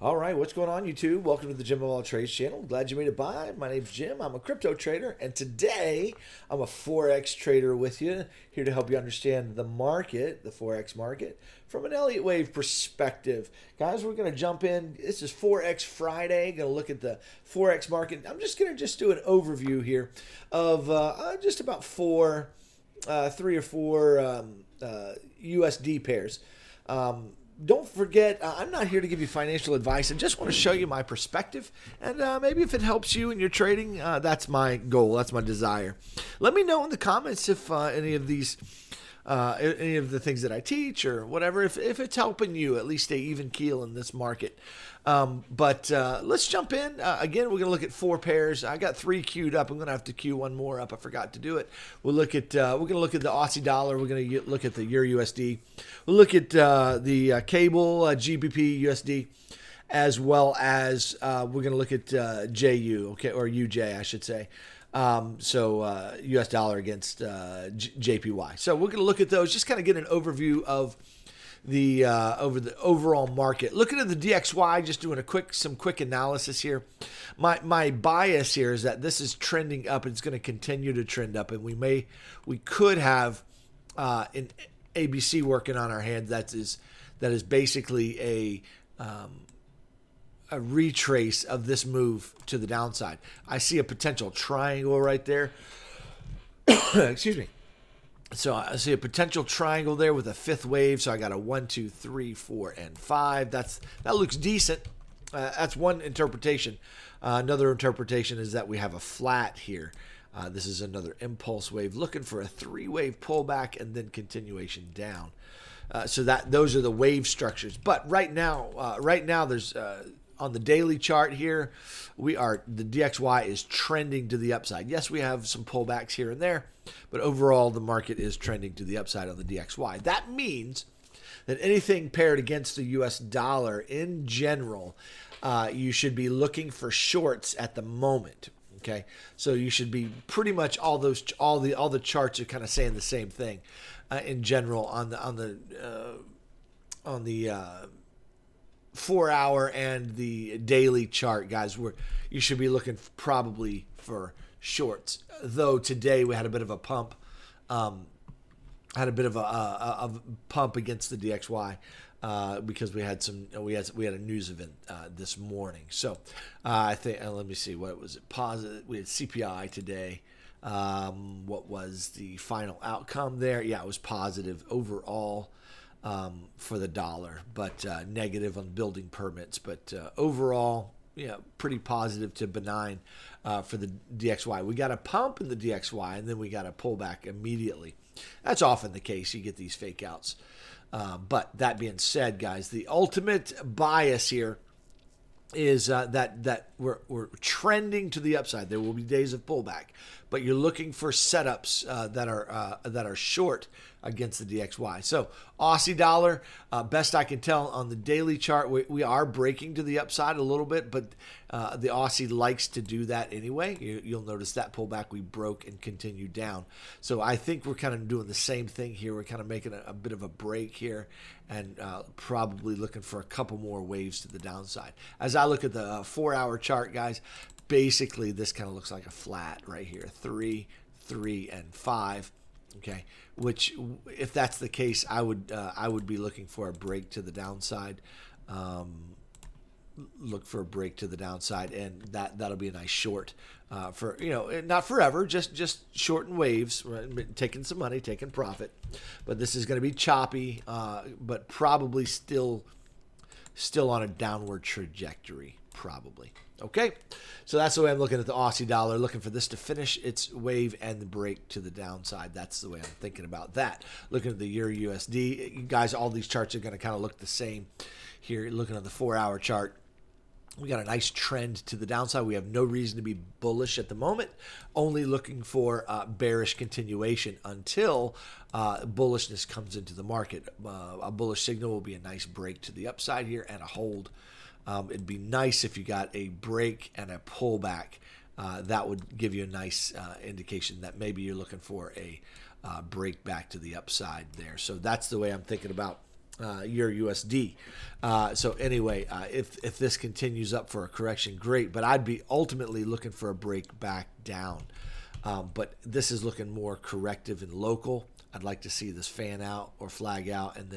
All right, what's going on, YouTube? Welcome to the Jim of All Trades channel. Glad you made it by. My name's Jim. I'm a crypto trader, and today I'm a Forex trader with you, here to help you understand the market, the Forex market, from an Elliott Wave perspective. Guys, we're going to jump in. This is Forex Friday. Going to look at the Forex market. I'm just going to do an overview here of just about three or four USD pairs. Don't forget, I'm not here to give you financial advice. I just want to show you my perspective. And maybe if it helps you in your trading, that's my goal. That's my desire. Let me know in the comments if any of the things that I teach or whatever, if it's helping you at least stay even keel in this market. But let's jump in. Again, we're going to look at four pairs. I got three queued up. I'm going to have to queue one more up. I forgot to do it. We're going to look at the Aussie dollar. We're going to look at the EUR USD. We'll look at the cable GBP USD, as well as we're going to look at JU, okay, or UJ, I should say. US dollar against JPY. So we're going to look at those, just kind of get an overview of the overall market. Looking at the DXY, just doing some quick analysis here. My bias here is that this is trending up. It's going to continue to trend up, and we could have an ABC working on our hands. That is basically a retrace of this move to the downside. I see a potential triangle right there. Excuse me. So I see a potential triangle there with a fifth wave. So I got a 1, 2, 3, 4, and 5. That looks decent. That's one interpretation. Another interpretation is that we have a flat here. This is another impulse wave, looking for a three-wave pullback and then continuation down. So those are the wave structures. But right now there's on the daily chart here, the DXY is trending to the upside. Yes, we have some pullbacks here and there, but overall the market is trending to the upside on the DXY. That means that anything paired against the US dollar in general, you should be looking for shorts at the moment. Okay, so you should be pretty much all the charts are kind of saying the same thing in general on the 4-hour and the daily chart, guys. You should be looking probably for shorts. Though today we had a bit of a pump, a pump against the DXY. Because we had a news event this morning. So I think let me see, what was it? Positive. We had CPI today. What was the final outcome there? Yeah, it was positive overall for the dollar, but negative on building permits. But overall, yeah, pretty positive to benign for the DXY. We got a pump in the DXY, and then we got a pullback immediately. That's often the case. You get these fake outs. But that being said, guys, the ultimate bias here is that we're trending to the upside. There will be days of pullback, but you're looking for setups that are short against the DXY. So Aussie dollar, best I can tell on the daily chart, we are breaking to the upside a little bit, but the Aussie likes to do that anyway. You'll notice that pullback we broke and continued down. So I think we're kind of doing the same thing here. We're kind of making a bit of a break here and probably looking for a couple more waves to the downside. As I look at the 4-hour chart, guys, basically this kind of looks like a flat right here, 3, 3, and 5. Okay, which if that's the case, I would be looking for a break to the downside. Look for a break to the downside, and that'll be a nice short for, not forever, just short in waves, right? Taking some money, taking profit. But this is going to be choppy, but probably still on a downward trajectory, probably. Okay, so that's the way I'm looking at the Aussie dollar, looking for this to finish its wave and the break to the downside. That's the way I'm thinking about that. Looking at the EUR USD, you guys, all these charts are going to kind of look the same here. Looking at the 4-hour chart, we got a nice trend to the downside. We have no reason to be bullish at the moment, only looking for bearish continuation until bullishness comes into the market. A bullish signal will be a nice break to the upside here and a hold. It'd be nice if you got a break and a pullback. That would give you a nice indication that maybe you're looking for a break back to the upside there. So that's the way I'm thinking about EUR USD. So anyway, if this continues up for a correction, great. But I'd be ultimately looking for a break back down. But this is looking more corrective and local. I'd like to see this fan out or flag out and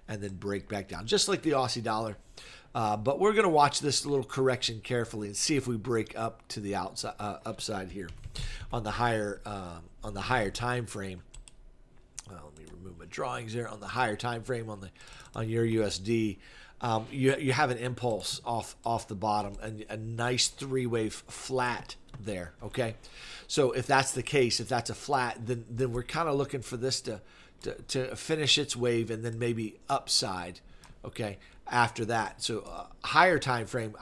then break back down, just like the Aussie dollar. But we're going to watch this little correction carefully and see if we break up to the outside, upside here on the higher time frame. Let me remove my drawings there. On the higher time frame on your USD, you have an impulse off the bottom and a nice three-wave flat there. Okay, so if that's the case, if that's a flat, then we're kind of looking for this to finish its wave and then maybe upside. Okay, after that, so higher time frame,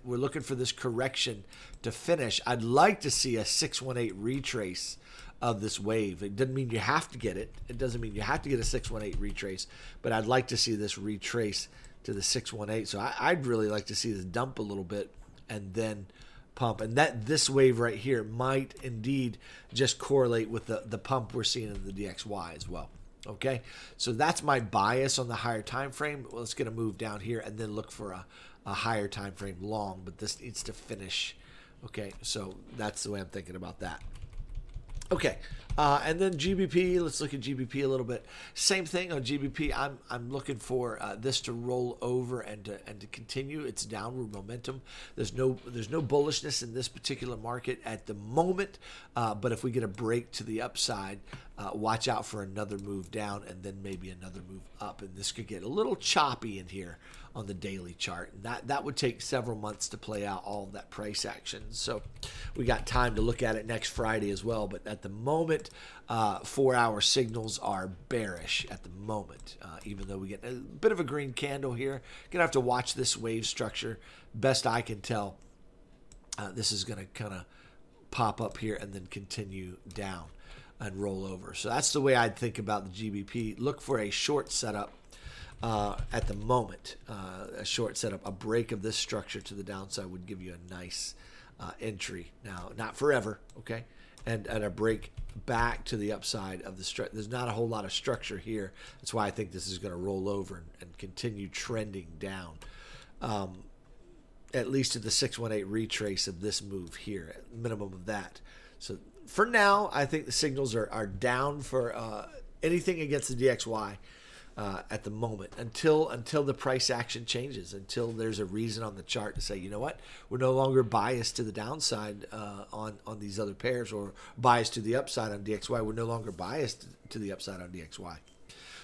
we're looking for this correction to finish. I'd like to see a 618 retrace of this wave. It doesn't mean you have to get it. It doesn't mean you have to get a 618 retrace, but I'd like to see this retrace to the 618. So I'd really like to see this dump a little bit and then pump. And this wave right here might indeed just correlate with the pump we're seeing in the DXY as well. Okay, so that's my bias on the higher time frame. Well, it's going to move down here and then look for a higher time frame long, but this needs to finish. Okay, so that's the way I'm thinking about that. Okay, and then GBP. Let's look at GBP a little bit. Same thing on GBP. I'm looking for this to roll over and to continue its downward momentum. There's no bullishness in this particular market at the moment, but if we get a break to the upside, watch out for another move down and then maybe another move up, and this could get a little choppy in here on the daily chart. And that would take several months to play out all of that price action. So we got time to look at it next Friday as well. But at the moment, 4-hour signals are bearish at the moment, even though we get a bit of a green candle here. Gonna have to watch this wave structure. Best I can tell, this is gonna kind of pop up here and then continue down and roll over. So that's the way I'd think about the GBP. Look for a short setup at the moment. A short setup, a break of this structure to the downside would give you a nice entry. Now, not forever, okay? And a break back to the upside of the structure. There's not a whole lot of structure here. That's why I think this is going to roll over and continue trending down. At least to the 618 retrace of this move here, at minimum of that. So for now, I think the signals are down for anything against the DXY at the moment until the price action changes, until there's a reason on the chart to say, you know what, we're no longer biased to the downside on these other pairs, or biased to the upside on DXY. We're no longer biased to the upside on DXY.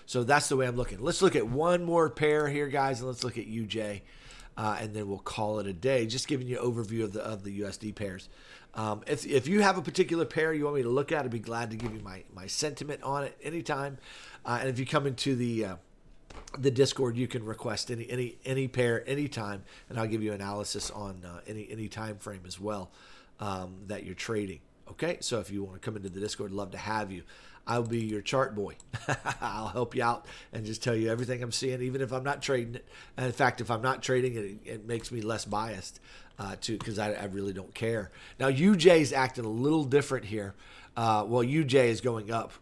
So that's the way I'm looking. Let's look at one more pair here, guys, and let's look at UJ. And then we'll call it a day. Just giving you an overview of the USD pairs. If you have a particular pair you want me to look at, I'd be glad to give you my sentiment on it anytime. And if you come into the Discord, you can request any pair anytime, and I'll give you analysis on any time frame as well that you're trading. Okay, so if you want to come into the Discord, I'd love to have you. I'll be your chart boy. I'll help you out and just tell you everything I'm seeing, even if I'm not trading it. And in fact, if I'm not trading it, it makes me less biased because I really don't care. Now, UJ is acting a little different here. Well, UJ is going up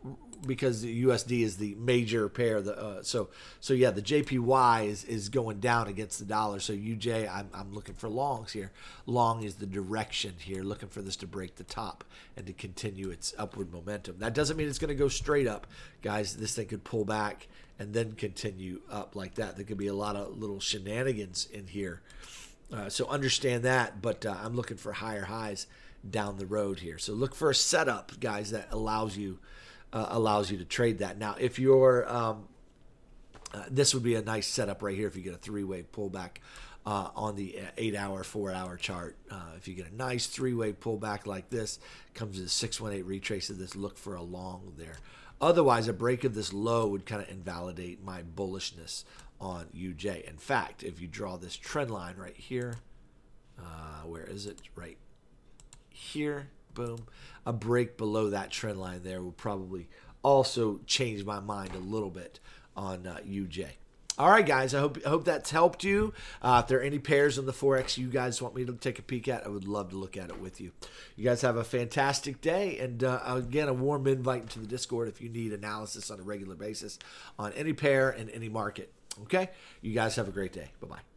because the USD is the major pair. So yeah, the JPY is going down against the dollar. So UJ, I'm looking for longs here. Long is the direction here, looking for this to break the top and to continue its upward momentum. That doesn't mean it's going to go straight up, guys. This thing could pull back and then continue up like that. There could be a lot of little shenanigans in here. So understand that, but I'm looking for higher highs down the road here. So look for a setup, guys, that allows you to trade that. Now, if you're this would be a nice setup right here if you get a three-wave pullback on the 8-hour, 4-hour chart. If you get a nice three-wave pullback like this, comes to the 618 retrace of this, look for a long there. Otherwise, a break of this low would kind of invalidate my bullishness on UJ. In fact, if you draw this trend line right here, where is it? Right here, boom. A break below that trend line there will probably also change my mind a little bit on UJ. All right, guys, I hope that's helped you. If there are any pairs in the Forex you guys want me to take a peek at, I would love to look at it with you. You guys have a fantastic day, and again, a warm invite to the Discord if you need analysis on a regular basis on any pair and any market. Okay? You guys have a great day. Bye-bye.